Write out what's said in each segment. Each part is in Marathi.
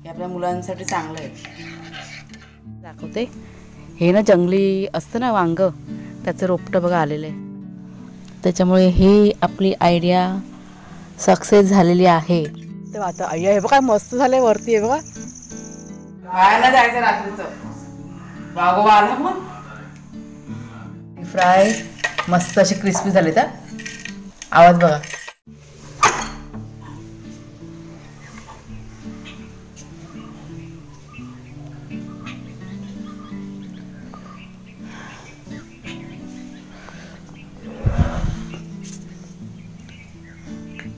हे आपल्या मुलांसाठी चांगलं आहे. दाखवते. हे ना जंगली असतं ना वांग, त्याचं रोपटं बघा आलेलं आहे. त्याच्यामुळे ही आपली आयडिया सक्सेस झालेली आहे. तेव्हा आता अय्या हे बघा मस्त झालंय वरती. आहे बघा खायला जायचं रात्रीचं. वाघोबा आला मग फ्राय मस्त असे क्रिस्पी झाले. तर आवाज बघा.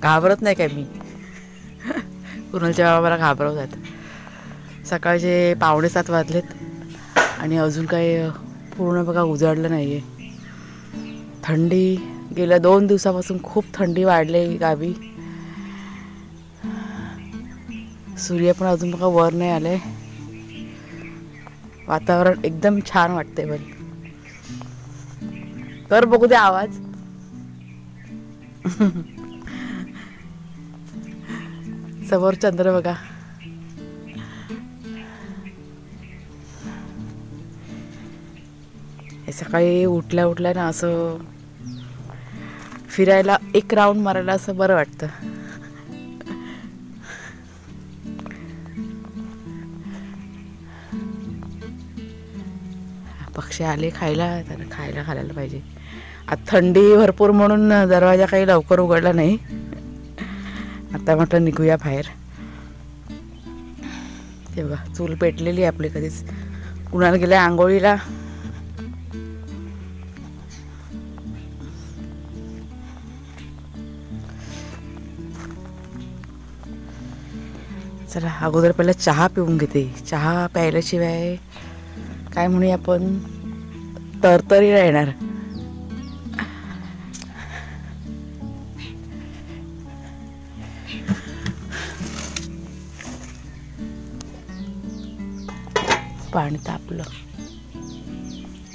घाबरत नाही काय मी. कुणालच्या बाबा मला घाबरवतात. सकाळचे 6:45 वाजलेत आणि अजून काही पूर्ण बघा उजाडलं नाही आहे. थंडी गेल्या 2 दिवसापासून खूप थंडी वाढली गावी. सूर्य पण अजून बघा वर नाही आले. वातावरण एकदम छान वाटते. पण कर बघू दे आवाज. समोर चंद्र बघा. सकाळी उठल्या ना असं फिरायला एक राऊंड मारायला असं बरं वाटतं. पक्षी आले खायला, त्यांना खायला घालायला पाहिजे. आता थंडी भरपूर म्हणून दरवाजा काही लवकर उघडला नाही. आता म्हटलं निघूया बाहेर. ते बघा चूल पेटलेली आहे आपली कधीच. कुणाला गेल्या आंघोळीला. चला अगोदर पहिला चहा पिऊन घेते. चहा प्यायल्याशिवाय काय म्हणूया आपण तरतरी राहणार.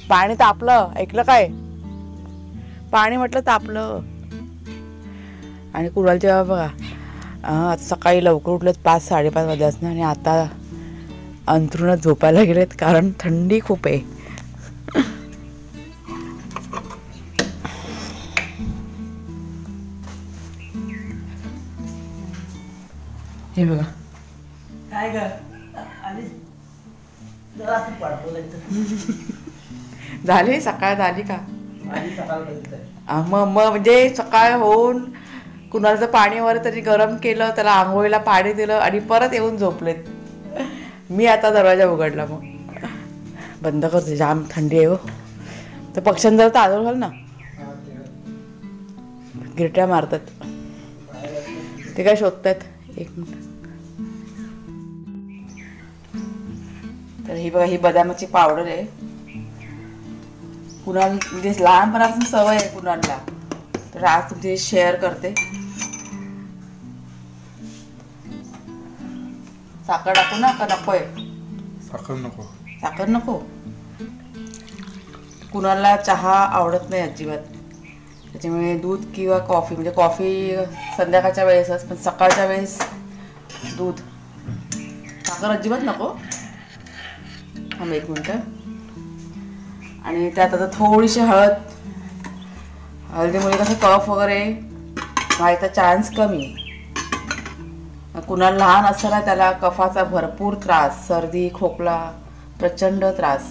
पाणी तापलं ऐकलं काय. पाणी म्हटलं तापलं. आणि कुणालच्या बघा आता सकाळी लवकर उठलेत 5-5:30 वाजल्यास आणि आता अंथरुणात झोपायला गेलेत कारण थंडी खूप आहे. हे बघा काय ग झाली सकाळ झाली का. मग म्हणजे सकाळ होऊन कुणाचं पाणीवर तरी गरम केलं, त्याला आंघोळीला पाणी दिलं आणि परत येऊन झोपलेत. मी आता दरवाजा उघडला. मग बंद करते. जाम थंडी आहे हो. तर पक्ष्यांना जरा तांदूळ घाल ना. गिरट्या मारतात ते. काय शोधतात. 1 मिनिट. तर ही बघा ही बदामाची पावडर आहे. कुणाल म्हणजे लहानपणापासून सवय आहे कुणालला. तर आज तुमची शेअर करते. साखर टाकू ना का नकोय. साखर नको. कुणाला चहा आवडत नाही अजिबात. त्याच्यामुळे दूध किंवा कॉफी, म्हणजे कॉफी संध्याकाळच्या वेळेसच, पण सकाळच्या वेळेस दूध. साखर अजिबात नको. 1 मिनिट. आणि त्यात आता थोडीशी हळद. हळदीमुळे कसं कफ वगैरे व्हायचा चान्स कमी. कुणाला लहान असताना त्याला कफाचा भरपूर त्रास, सर्दी खोकला प्रचंड त्रास.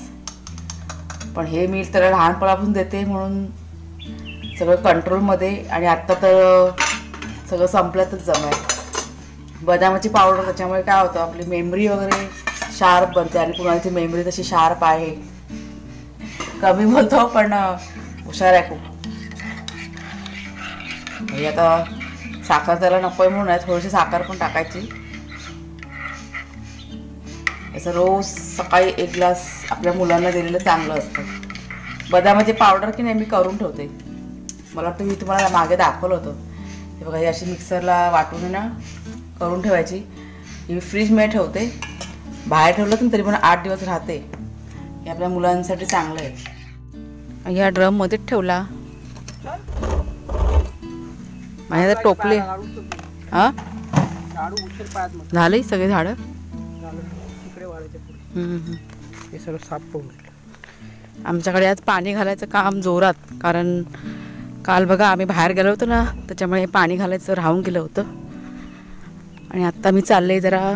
पण हे मी त्याला लहानपणापासून देते म्हणून सगळं कंट्रोलमध्ये. आणि आत्ता तर सगळं संपल्यातच जमाय. बदामाची पावडर त्याच्यामुळे काय होतं आपली मेमरी वगैरे शार्प बनते. आणि कुणाची मेमरी तशी शार्प आहे. कमी बोलतो पण हुशार आहे खूप. हे आता साखर त्याला नको आहे म्हणून आहे. थोडीशी साखर पण टाकायची. असं रोज सकाळी 1 ग्लास आपल्या मुलांना दिलेलं चांगलं असतं. बदामाची पावडर की नाही मी करून ठेवते. मला वाटतं मी तुम्हाला मागे दाखवलं होतं. हे बघा ही अशी मिक्सरला वाटून ना करून ठेवायची. ही मी फ्रीजमध्ये ठेवते. बाहेर ठेवलं तर तरी पण 8 दिवस राहते. हे आपल्या मुलांसाठी चांगलं आहे. ह्या ड्रममध्येच ठेवला. माझ्या टोपले. हां झाले सगळे झाडं. हे सगळं साफ करून घेतलं. आमच्याकडे आज पाणी घालायचं काम जोरात, कारण काल बघा आम्ही बाहेर गेलो होतो ना, त्याच्यामुळे पाणी घालायचं राहून गेलं होतं. आणि आत्ता मी चालले जरा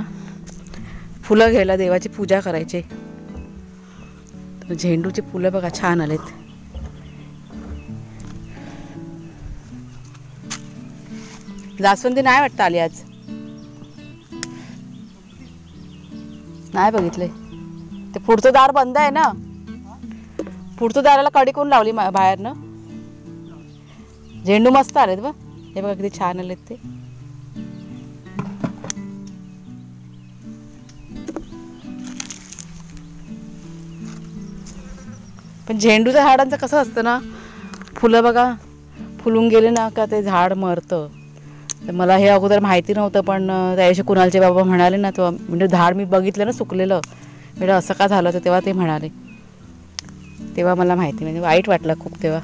फुलं घ्यायला, देवाची पूजा करायची. झेंडूची फुलं बघा छान आलेत. जास्वंदी नाही वाटतं आली आज, नाही बघितले. ते पुढचं दार बंद आहे ना, पुढचं दाराला कडी कोण लावली बाहेर ना. झेंडू मस्त आलेत बघ, हे बघा किती छान आलेत ते. पण झेंडूच्या झाडांचं कसं असतं ना, फुलं बघा फुलून गेले ना का ते झाड मरतं. तर मला हे अगोदर माहिती नव्हतं, पण त्या दिवशी कुणालचे बाबा म्हणाले ना, तेव्हा म्हणजे झाड मी बघितलं ना सुकलेलं, म्हणजे असं का झालं तर तेव्हा ते म्हणाले, तेव्हा मला माहिती, म्हणजे वाईट वाटलं खूप. तेव्हा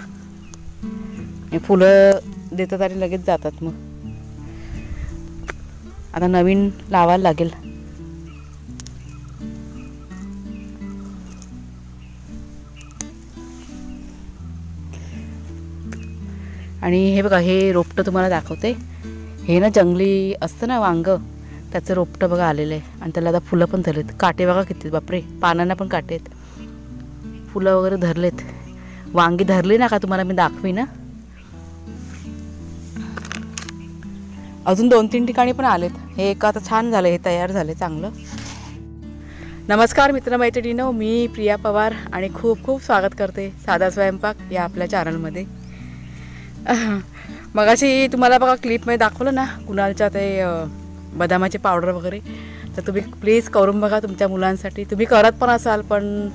फुलं देतात आणि लगेच जातात. मग आता नवीन लावायला लागेल. आणि हे बघा, हे रोपटं तुम्हाला दाखवते. हे ना जंगली असतं ना वांग, त्याचं रोपटं बघा आलेलं आहे. आणि त्याला आता फुलं पण धरलेत. काटे बघा किती, बापरे, पानांना पण काटे आहेत. फुलं वगैरे धरलेत. वांगी धरली ना का तुम्हाला मी दाखवी ना. अजून 2-3 ठिकाणी पण आलेत. हे एक आता छान झालं, हे तयार झाले चांगलं. नमस्कार मित्रमैत्रिणींनो, मी प्रिया पवार आणि खूप खूप स्वागत करते साधा स्वयंपाक या आपल्या चॅनलमध्ये. मगाशी तुम्हाला बघा क्लिपमध्ये दाखवलं ना कुणालच्या ते बदामाचे पावडर वगैरे, तर तुम्ही प्लीज करून बघा तुमच्या मुलांसाठी. तुम्ही करत पण असाल, पण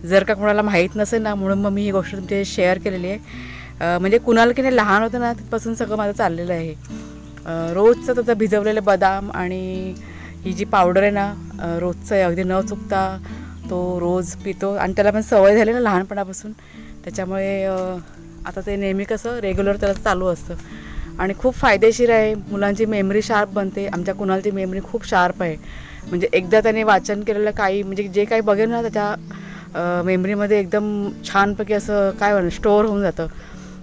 जर का कोणाला माहीत नसेल ना, म्हणून मग मी ही गोष्ट तुमची शेअर केलेली आहे. म्हणजे कुणाल की नाही लहान होतं ना, तिथपासून सगळं माझं चाललेलं आहे. रोजचं त्याचं भिजवलेले बदाम आणि ही जी पावडर आहे ना, रोजचं आहे, अगदी न चुकता तो रोज पितो. आणि त्याला पण सवय झाली ना लहानपणापासून, त्याच्यामुळे आता ते नेहमी कसं रेग्युलर त्याला चालू असतं. आणि खूप फायदेशीर आहे. मुलांची मेमरी शार्प बनते. आमच्या कुणालची मेमरी खूप शार्प आहे. म्हणजे एकदा त्याने वाचन केलेलं काही, म्हणजे जे काही बघेल ना त्याच्या मेमरीमध्ये एकदम छानपैकी असं काय म्हणा स्टोअर होऊन जातं.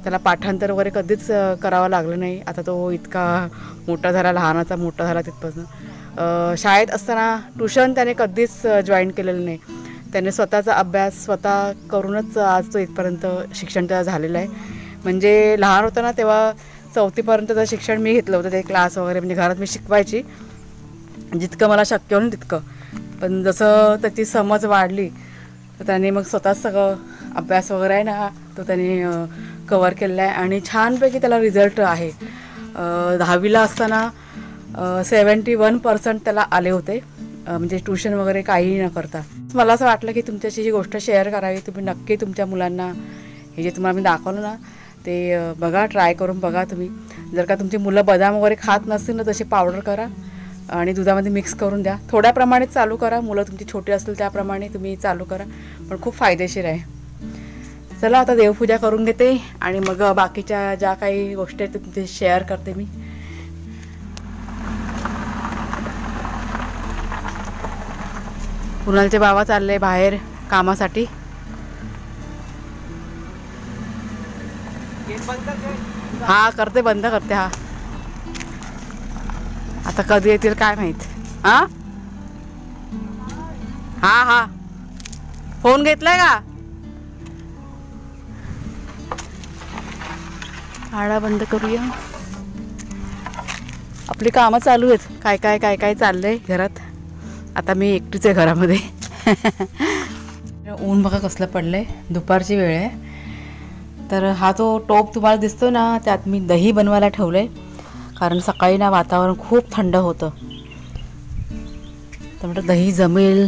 त्याला पाठांतर वगैरे कधीच करावं लागलं नाही. आता तो इतका मोठा झाला, लहानाचा मोठा झाला तिथपासून. शाळेत असताना ट्युशन त्याने कधीच जॉईन केलेलं नाही. त्याने स्वतःचा अभ्यास स्वतः करूनच आज तो इथपर्यंत शिक्षण त्याचं झालेलं आहे. म्हणजे लहान होतं ना तेव्हा 4थीपर्यंतचं शिक्षण मी घेतलं होतं, ते क्लास वगैरे, म्हणजे घरात मी शिकवायची जितकं मला शक्य होईल तितकं. पण जसं त्याची समज वाढली तर त्याने मग स्वतःच सगळं अभ्यास वगैरे आहे ना तो त्याने कवर केलेला आहे. आणि छानपैकी त्याला रिझल्ट आहे. 10वीला असताना 71% त्याला आले होते, म्हणजे ट्युशन वगैरे काही न करता. मला असं वाटलं की तुमच्याशी ही गोष्ट शेअर करावी. तुम्ही नक्की तुमच्या मुलांना हे जे तुम्हाला मी दाखवलं ना ते बघा, ट्राय करून बघा तुम्ही. जर का तुमची मुलं बदाम वगैरे खात नसतील ना, तशी पावडर करा आणि दुधामध्ये मिक्स करून द्या. थोड्या प्रमाणात चालू करा, मुलं तुमची छोटी असतील त्याप्रमाणे तुम्ही चालू करा, पण खूप फायदेशीर आहे. चला आता देवपूजा करून घेते आणि मग बाकीच्या ज्या काही गोष्टी आहेत ते शेअर करते मी. कुणालचे बाबा चालले बाहेर कामासाठी. हा करते, बंद करते. हा आता कधी येतील काय माहित. हा हा हा फोन घेतलाय का? आडा बंद करूया. आपली कामं चालू आहेत. काय काय काय काय चाललंय घरात. आता मी एकटीच आहे घरामध्ये. ऊन बघा कसलं पडलंय, दुपारची वेळ आहे. तर हा जो टोप तुम्हाला दिसतो ना, त्यात मी दही बनवायला ठेवलं आहे. कारण सकाळी ना वातावरण खूप थंड होतं, तर म्हटलं दही जमेल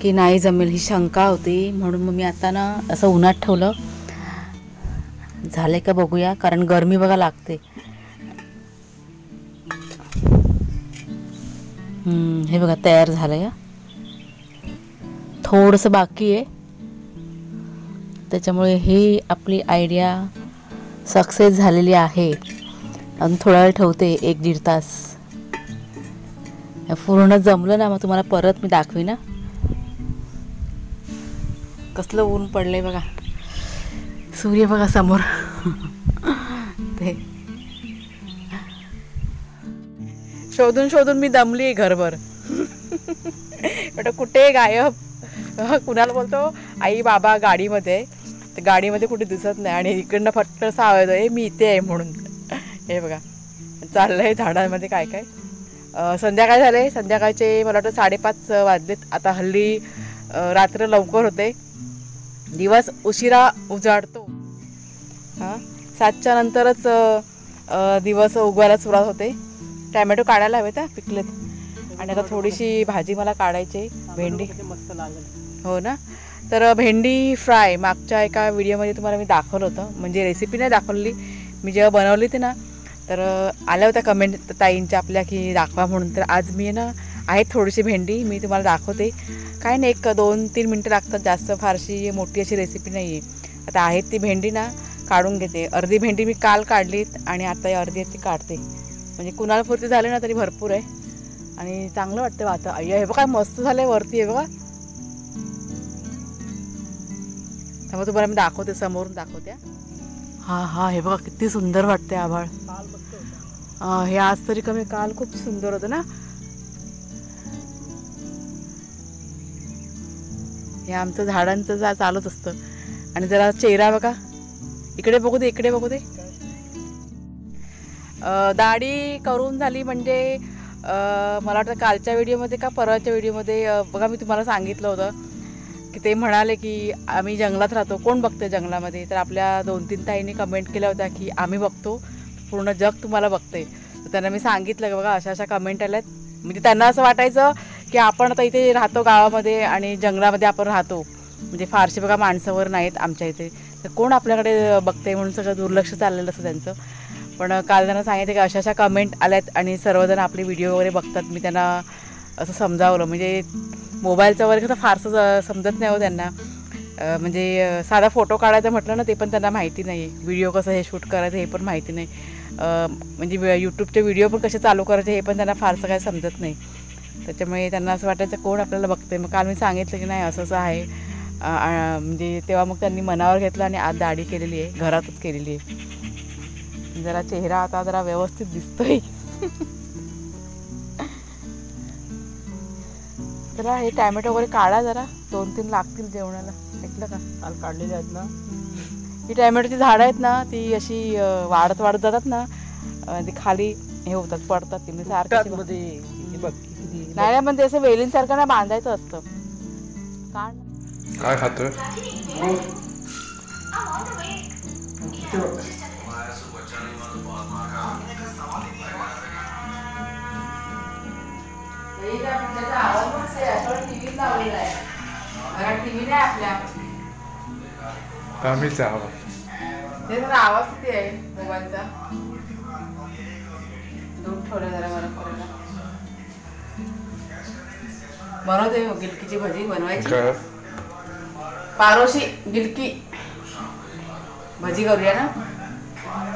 की नाही जमेल ही शंका होती. म्हणून मग मी आता ना असं उन्हात ठेवलं. झालं का बघूया, कारण गरमी बघा लागते. हे बघा तयार झालं आहे. थोडंसं बाकी आहे, त्याच्यामुळे ही आपली आयडिया सक्सेस झालेली आहे. अजून थोडा वेळ ठेवते, 1-1.5 तास. पूर्ण जमलं ना मग तुम्हाला परत मी दाखवी ना. कसलं ऊन पडलंय बघा, सूर्य बघा समोर. ते शोधून शोधून मी दमली घरभर. कुठे गायब. कुणाला बोलतो आई बाबा गाडीमध्ये, तर गाडीमध्ये कुठे दिसत नाही आणि इकडनं फक्त सावळतो हे मी इथे आहे म्हणून. हे बघा चाललं आहे झाडांमध्ये काय काय. संध्याकाळ झाले, संध्याकाळचे मला वाटतं 5:30 वाजलेत. आता हल्ली रात्र लवकर होते, दिवस उशिरा उजाडतो. 7च्या नंतरच दिवस उगवायला सुरुवात होते. टॅमॅटो काढायला हवेत पिकलेत. आणि आता थोडीशी भाजी मला काढायची, भेंडी मस्त लागेल. हो ना. तर भेंडी फ्राय मागच्या एका व्हिडिओमध्ये तुम्हाला मी दाखवलं होतं, म्हणजे रेसिपी नाही दाखवली, मी जेव्हा बनवली होती ना तर आल्या होत्या कमेंट ताईंच्या आपल्या की दाखवा म्हणून. तर आज मी ना आहेत थोडीशी भेंडी मी तुम्हाला दाखवते. काय नाही, 1-2-3 मिनटं लागतात, जास्त फारशी मोठी अशी रेसिपी नाही आहे. आता आहेत ती भेंडी ना काढून घेते. अर्धी भेंडी मी काल काढलीत आणि आता अर्धी ती काढते, म्हणजे कुणाला पुरती झाले ना तरी भरपूर आहे आणि चांगलं वाटतं. आता हे बघा मस्त झालं आहे वरती, आहे बघा. त्यामुळे तुम्हाला मी दाखवते, समोरून दाखवते. हां हे बघा किती सुंदर वाटते आभाळ. हे आज तरी कमी, काल खूप सुंदर होतं ना. हे आमचं झाडांचं चालूच असतं. आणि जरा चेहरा बघा, इकडे बघू दे, इकडे बघू दे. दाढी करून झाली म्हणजे मला वाटतं कालच्या व्हिडिओमध्ये का परवाच्या व्हिडिओमध्ये बघा मी तुम्हाला सांगितलं होतं की ते म्हणाले की आम्ही जंगलात राहतो, कोण बघतं जंगलामध्ये. तर आपल्या 2-3 ताईंनी कमेंट केल्या होत्या की आम्ही बघतो, पूर्ण जग तुम्हाला बघते. तर त्यांना मी सांगितलं की बघा अशा कमेंट आल्यात. म्हणजे त्यांना असं वाटायचं की आपण आता इथे राहतो गावामध्ये आणि जंगलामध्ये आपण राहतो, म्हणजे फारशी बघा माणसावर नाहीत आमच्या इथे, तर कोण आपल्याकडे बघते म्हणून सगळं दुर्लक्ष चाललेलं असं त्यांचं. पण काल त्यांना सांगितलं की अशा कमेंट आल्यात आणि सर्वजण आपले व्हिडिओ वगैरे बघतात. मी त्यांना असं समजावलं, म्हणजे मोबाईलचं वगैरे कसं फारसं समजत नाही हो त्यांना. म्हणजे साधा फोटो काढायचं म्हटलं ना ते पण त्यांना माहिती नाही, व्हिडिओ कसं हे शूट करायचं हे पण माहिती नाही. म्हणजे यूट्यूबचे व्हिडिओ पण कसे चालू करायचे हे पण त्यांना फारसं काय समजत नाही. त्याच्यामुळे त्यांना असं वाटायचं कोण आपल्याला बघते. मग काल मी सांगितलं की नाही असं असं आहे, म्हणजे तेव्हा मग त्यांनी मनावर घेतलं आणि आज दाढी केलेली आहे, घरातच केलेली आहे. जरा चेहरा आता जरा व्यवस्थित दिसतोय. जरा हे टॅमॅटो वगैरे काढा, जरा 2-3 लागतील जेवणाला, ऐकलं का. काल काढलेले आहेत ना ही टॅमॅटोची झाडं आहेत ना, ती अशी वाढत जातात ना, ती खाली हे होतात, पडतात. ती मी सारखं नाही पण ते असं वेलींसारखं ना बांधायचं असतं. काय खातोय? आम्हीच आवाज आवाज किती आहे मोबाईलचा. दूध ठेवलं जरा गरम करायला. बनवते गिलकीची भजी बनवायची, पारोशी गिलकी भजी करूया ना.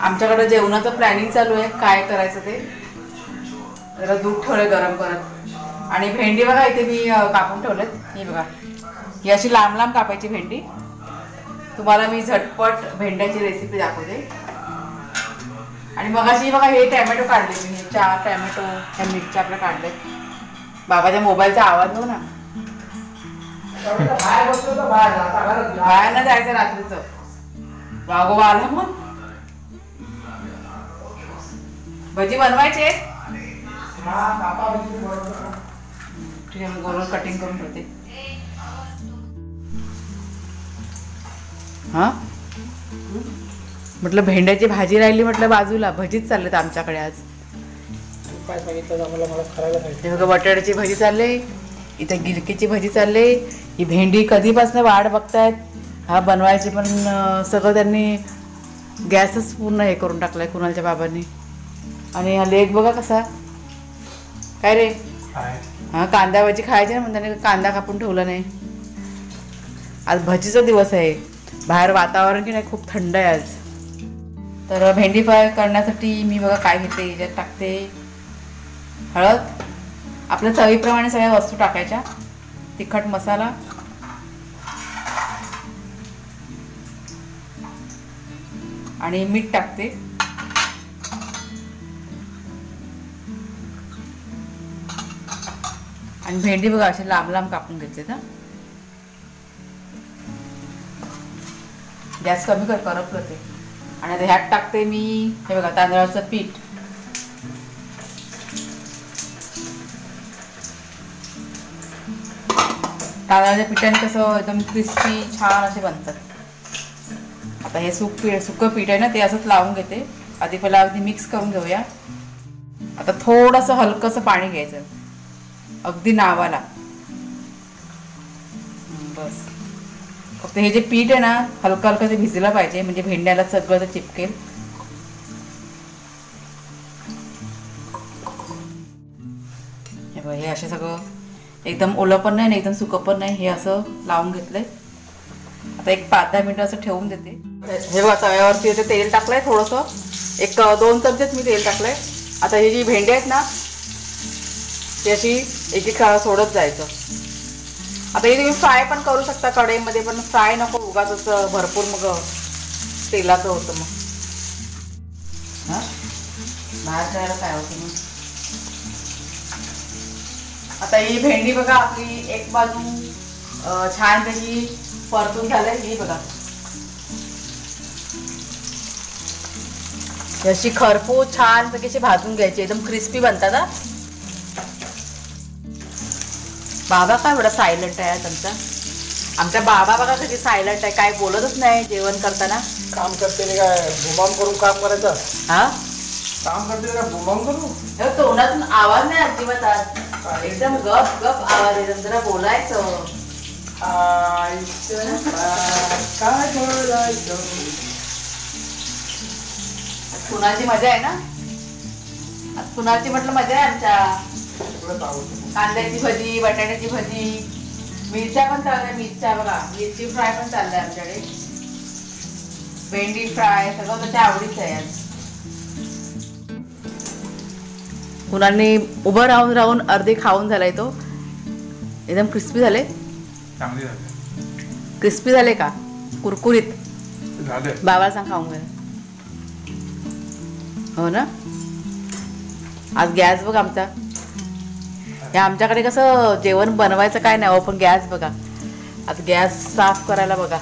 आमच्याकडे जेवणाचं प्लॅनिंग चालू आहे, काय करायचं ते. जरा दूध ठेवलं गरम करत. आणि भेंडी बघा इथे मी कापून ठेवलेत. ही बघा ही अशी लांब लांब कापायची भेंडी. तुम्हाला मी झटपट भेंड्याची रेसिपी दाखवते. आणि मग अशी बघा हे टॅमॅटो काढले मी, 4 टॅमॅटो, ह्या मिरच्या आपल्या काढलेत. बाबाच्या मोबाईलचा आवाज हो ना, बाहेर ना जायचं रात्रीचं, वागोबा आला मग. भजी बनवायचे ठीक आहे, मी गोल कटिंग करून ठेवते. हां म्हटलं भेंड्याची भाजी राहिली, म्हटलं बाजूला भजीच चाललेत आमच्याकडे आज. काय सांगितलं मला करायला पाहिजे. बघा बटाट्याची भजी चालले, इथे गिलकीची भजी चालले. ही भेंडी कधीपासून वाट बघतायत हा बनवायची, पण सगळं त्यांनी गॅसच पूर्ण हे करून टाकलाय कुणालच्या बाबांनी. आणि हा लेग बघा कसा, काय रे. हा कांदा भजी खायची ना, पण त्याने कांदा कापून ठेवला नाही. आज भजीचा दिवस आहे, बाहेर वातावरण की नाही खूप थंड आहे आज. तर भेंडी फ्राय करण्यासाठी मी बघा काय घेते, याच्यात टाकते हळद, आपल्या चवीप्रमाणे सगळ्या वस्तू टाकायच्या, तिखट मसाला, आणि मीठ टाकते. आणि भेंडी बघा अशी लांब लांब कापून घेतले ना. गॅस कमी करपलं ते. आणि आता ह्यात टाकते मी हे बघा तांदळाचं पीठ. तांदळाच्या पिठाने कसं एकदम क्रिस्पी छान असे बनतात. आता हे सुकं पीठ आहे ना ते असंच लावून घेते. आधी पहिला अगदी मिक्स करून घेऊया. आता थोडंसं हलकंसं पाणी घ्यायचं अगदी नावाला. बस फक्त हे जे पीठ आहे ना हलकं हलकं ते भिजलं पाहिजे म्हणजे भेंड्याला सगळं ते चिपकेल. हे असे सगळं एकदम ओलं पण नाही एकदम सुकं पण नाही हे असं लावून घेतलंय. आता एक 5-10 मिनिटं असं ठेवून देते. हे बघा तव्यावरती इथे तेल टाकलंय थोडंसं. 1-2 चमचेच मी तेल टाकलंय. आता ही जी भेंडी आहेत ना ती अशी एक एक सोडत जायचं. आता हे तुम्ही फ्राय पण करू शकता कढईमध्ये पण फ्राय नको उगाच असं भरपूर मग तेलाचं होतं मग. हां बाहेर जायला काय होतं मग. आता ही भेंडी बघा आपली एक बाजू छानपैकी परतून झालंय. ही बघा अशी खरपूस छानपैकी अशी भाजून घ्यायची एकदम क्रिस्पी बनतात ना. बाबा काय एवढा सायलंट आहे तुमचा. आमच्या बाबा बघा कधी सायलंट आहे काय बोलतच नाही जेवण करताना. काम करते नाही काय बुमाम करून काम करायचं. हा काम करते का बुमाम करू. तोंडातून आवाज नाही अजिबात आज एकदम गप गप आवाज आहे. जरा बोलायचं. काय बोलायचं. कुणाची मजा आहे ना. आज कुणाची म्हटलं मजा आहे आमच्या. कांद्याची भजी बटाट्याची भजी मिरच्या पण चालल्या. मिरच्या बघा मिरची फ्राय पण चाललंय आमच्याकडे. भेंडी फ्राय सगळं त्याच्या आवडीचं आहे आज. कुणाने उभं राहून राहून अर्धे खाऊन झालाय तो. एकदम क्रिस्पी झाले. चांगली झाली. क्रिस्पी झाले का कुरकुरीत झाले. बाबाला सांग खाऊन घ्या. हो ना. आज गॅस बघ आमचा. हे आमच्याकडे कसं जेवण बनवायचं काय नाही पण गॅस बघा आता गॅस साफ करायला बघा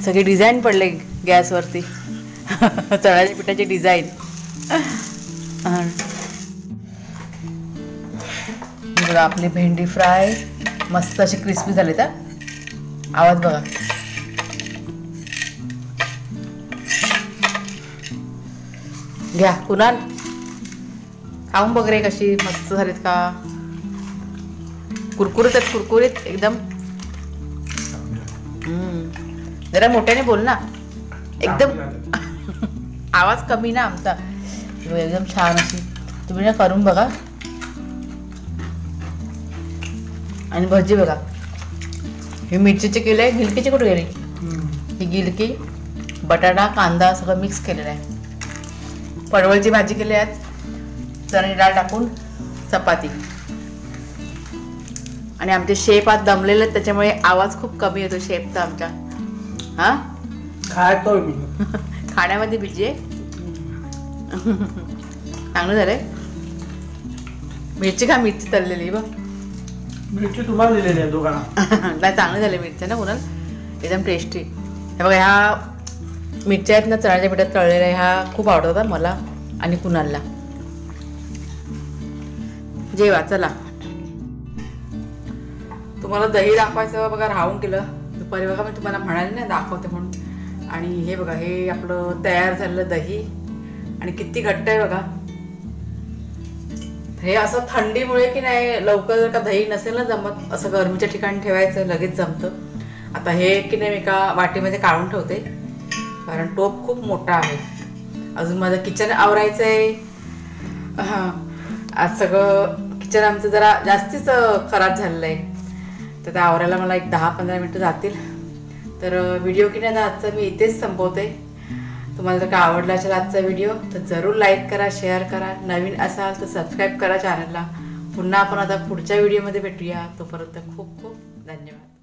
सगळी डिझाईन पडले गॅसवरती. चण्याच्या पिठाची डिझाईन. बघा आपली भेंडी फ्राय मस्त अशी क्रिस्पी झाली. तर आवाज बघा. घ्या कुणाल खाऊन बघ रे कशी मस्त झालीत का. कुरकुरीत आहेत कुरकुरीत एकदम. जरा मोठ्याने बोल ना एकदम. आवाज कमी ना आमचा. एकदम छान अशी तुम्ही ना करून बघा. आणि भजी बघा हे मिरचीचे केले. गिलकीचे कुठे गेले. ही गिलकी बटाटा कांदा सगळं मिक्स केलेलं आहे. पडवळची भाजी केली आहे. चणे डाळ टाकून चपाती. आणि आमचे शेफ आज दमलेले आहेत त्याच्यामुळे आवाज खूप कमी येतो शेफचा आमच्या. हा खायतोय मी. खाण्यामध्ये बिजी आहे. चांगलं झालंय. मिरची खा मिरची तळलेली बघ. मिरची तुम्हाला दिलेली आहे दोघांना. नाही चांगलं झालं मिरच्या ना कुणाल एकदम टेस्टी. हे बघा ह्या मिरच्या आहेत ना चण्याच्या पिठात तळलेल्या ह्या खूप आवडतात मला आणि कुणालला. जेवा चला. तुम्हाला दही दाखवायचं बघा राहून केलं दुपारी बघा मी तुम्हाला म्हणाले ना दाखवते म्हणून. आणि हे बघा हे आपलं तयार झालेलं दही आणि किती घट्ट आहे बघा. हे असं थंडीमुळे की नाही लवकर जर का दही नसेल ना जमत असं गरमीच्या ठिकाणी ठेवायचं लगेच जमतं. आता हे की नाही मी एका वाटीमध्ये काढून ठेवते कारण टोप खूप मोठा आहे. अजून माझं किचन आवरायचं आहे. हां आज सगळं किचन आमचं जरा जास्तीच खराब झालेलं आहे तर त्या आवरायला मला एक 10-15 मिनटं जातील. तर व्हिडिओ की नाही आजचा मी इथेच संपवते. तुम्हाला जर का आवडला असेल आजचा व्हिडिओ तर जरूर लाईक करा शेअर करा. नवीन असाल तर सबस्क्राईब करा चॅनलला. पुन्हा आपण आता पुढच्या व्हिडिओमध्ये भेटूया. तोपर्यंत खूप खूप धन्यवाद.